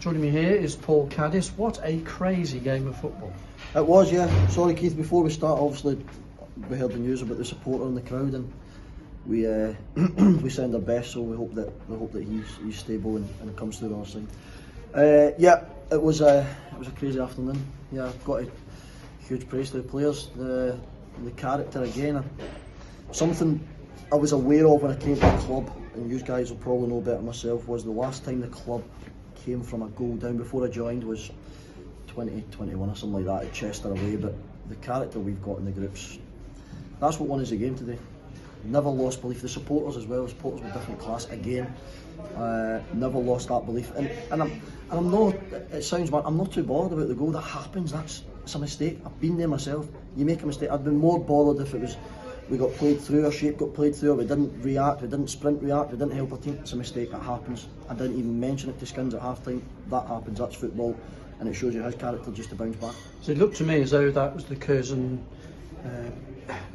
Joining me here is Paul Caddis. What a crazy game of football. It was, yeah. Sorry, Keith, before we start, obviously we heard the news about the supporter in the crowd, and we we send our best, so we hope that he's stable and comes through the other side. Yeah, it was a crazy afternoon. Yeah, I've got a huge praise to the players, the character again. Something I was aware of when I came to the club, and you guys will probably know better myself, was the last time the club came from a goal down before I joined was 2021 or something like that at Chester away. But the character we've got in the groups, that's what won us the game today. Never lost belief. The supporters as well, the supporters were different class again. Never lost that belief, and I'm not, it sounds bad, I'm not too bothered about the goal. That happens, it's a mistake. I've been there myself. You make a mistake. I'd been more bothered if it was we got played through, our shape got played through, we didn't react, we didn't sprint react, we didn't help our team. It's a mistake, it happens. I didn't even mention it to Skins at half time. That happens, that's football, and it shows you his character just to bounce back. So it looked to me as though that was the Curzon,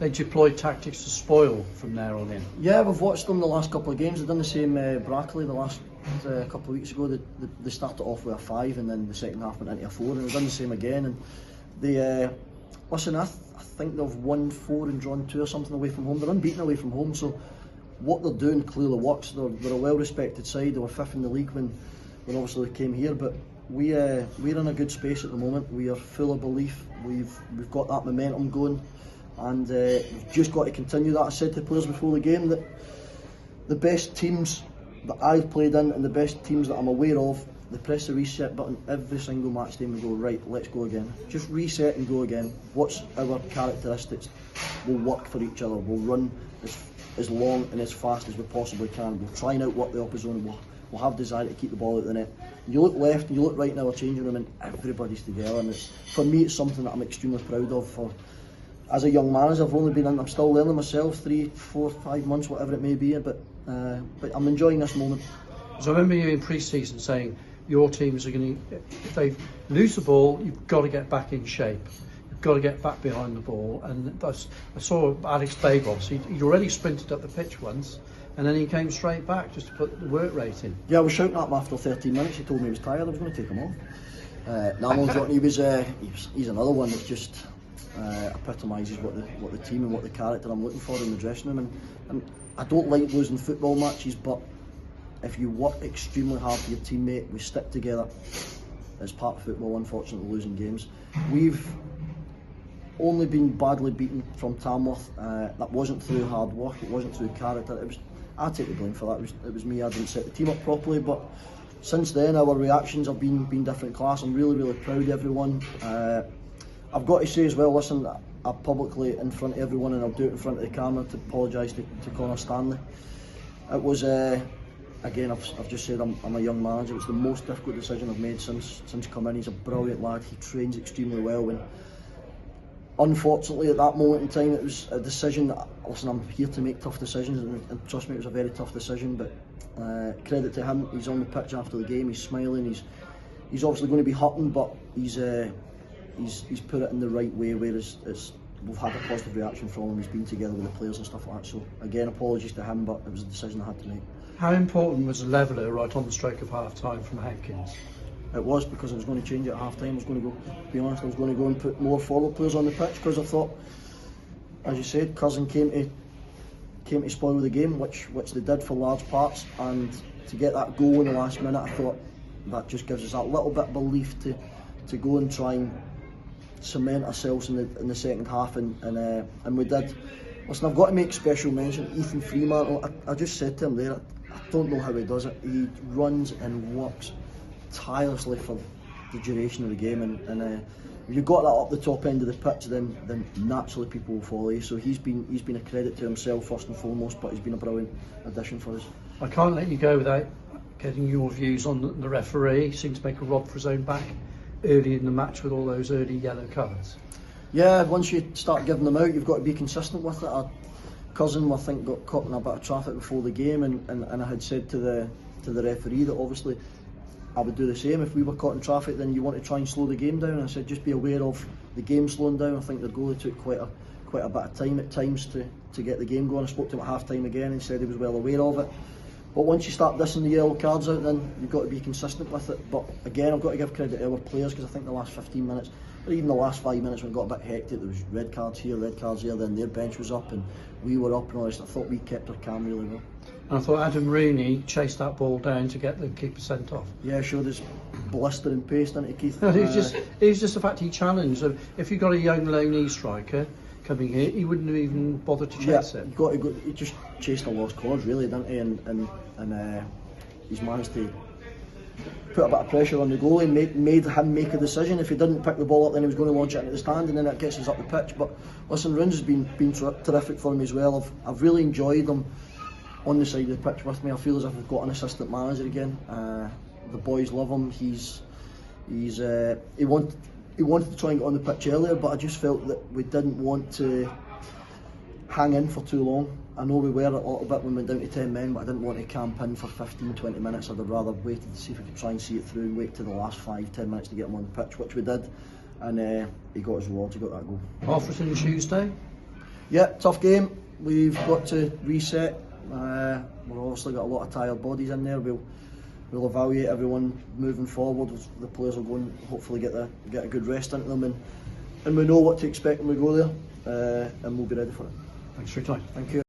they deployed tactics to spoil from there on in. Yeah, we've watched them the last couple of games. They've done the same Brackley the last couple of weeks ago. They started off with a 5 and then the second half went into a 4, and they've done the same again. And they listen, I think they've won 4 and drawn 2 or something away from home. They're unbeaten away from home, so what they're doing clearly works. They're a well-respected side. They were 5th in the league when obviously they came here, but we're in a good space at the moment. We are full of belief. We've got that momentum going, and we've just got to continue that. I said to players before the game that the best teams that I've played in and the best teams that I'm aware of, they press the reset button every single match day and we go, right, let's go again. Just reset and go again. What's our characteristics? We'll work for each other. We'll run as long and as fast as we possibly can. We'll try and outwork the opposition. We'll have desire to keep the ball out of the net. You look left and you look right in our changing room and everybody's together, and for me it's something that I'm extremely proud of. As a young manager, I'm still learning myself, 3, 4, 5 months, whatever it may be, but I'm enjoying this moment. So I remember you in pre-season saying your teams are going to, if they lose the ball, you've got to get back in shape. You've got to get back behind the ball. And I saw Alex Bagos, he'd already sprinted up the pitch once, and then he came straight back just to put the work rate in. Yeah, I was shouting at him after 13 minutes. He told me he was tired. I was going to take him off. He's another one that just epitomises what the team and what the character I'm looking for in the dressing room. And I don't like losing football matches, but if you work extremely hard for your teammate, we stick together. It's part of football, unfortunately, losing games. We've only been badly beaten from Tamworth. That wasn't through hard work, it wasn't through character. I take the blame for that. It was me. I didn't set the team up properly, but since then our reactions have been different class. I'm really proud of everyone. I've got to say as well, listen, I publicly in front of everyone, and I'll do it in front of the camera, to apologise to Connor Stanley. It was again, I've just said I'm a young manager. It's the most difficult decision I've made since come in. He's a brilliant lad. He trains extremely well. And unfortunately, at that moment in time, it was a decision that, listen, I'm here to make tough decisions, and trust me, it was a very tough decision. But credit to him. He's on the pitch after the game. He's smiling. He's obviously going to be hurting, but he's put it in the right way, whereas we've had a positive reaction from him. He's been together with the players and stuff like that. So again, apologies to him, but it was a decision I had to make. How important was a leveller right on the stroke of half time from Hankins? It was, because I was going to change it at half time. I was going to go, to be honest, I was going to go and put more forward players on the pitch, because I thought, as you said, Curzon came to spoil the game, which they did for large parts, and to get that goal in the last minute, I thought that just gives us that little bit of belief to go and try and cement ourselves in the second half, and we did. Listen, I've got to make special mention Ethan Fremantle. I just said to him there, I don't know how he does it. He runs and works tirelessly for the duration of the game, and if you've got that up the top end of the pitch, then naturally people will follow you. So he's been a credit to himself first and foremost, but he's been a brilliant addition for us. I can't let you go without getting your views on the referee. He seemed to make a rod for his own back early in the match with all those early yellow cards. Yeah, once you start giving them out, you've got to be consistent with it. Curzon, I think, got caught in a bit of traffic before the game, and I had said to the referee that obviously I would do the same. If we were caught in traffic, then you want to try and slow the game down. And I said, just be aware of the game slowing down. I think the goalie took quite a bit of time at times to get the game going. I spoke to him at half time again and said he was well aware of it. But once you start dissing the yellow cards out, then you've got to be consistent with it. But again, I've got to give credit to our players, because I think the last 15 minutes, or even the last 5 minutes when it got a bit hectic, there was red cards here, red cards there, then their bench was up and we were up and all this. I thought we kept our calm really well. And I thought Adam Rooney chased that ball down to get the keeper sent off. Yeah, showed his blistering pace, didn't he, Keith? No, it was just the fact he challenged. If you got a young low-knee striker coming here, he wouldn't have even bothered to chase it. He just chased a lost cause, really, didn't he? And he's managed to put a bit of pressure on the goalie, made him make a decision. If he didn't pick the ball up, then he was going to launch it into the stand, and then that gets us up the pitch. But listen, Rins has been terrific for me as well. I've really enjoyed him on the side of the pitch with me. I feel as if I've got an assistant manager again. The boys love him. He wanted to try and get on the pitch earlier, but I just felt that we didn't want to hang in for too long. I know we were a little bit when we went down to 10 men, but I didn't want to camp in for 15-20 minutes. I'd have rather waited to see if we could try and see it through and wait to the last 5-10 minutes to get him on the pitch, which we did, and he got his reward, he got that goal. Hereford on Tuesday? Yeah, tough game. We've got to reset. We've obviously got a lot of tired bodies in there. We'll evaluate everyone moving forward. The players will go and hopefully get a good rest into them, and we know what to expect when we go there, and we'll be ready for it. Thanks for your time. Thank you.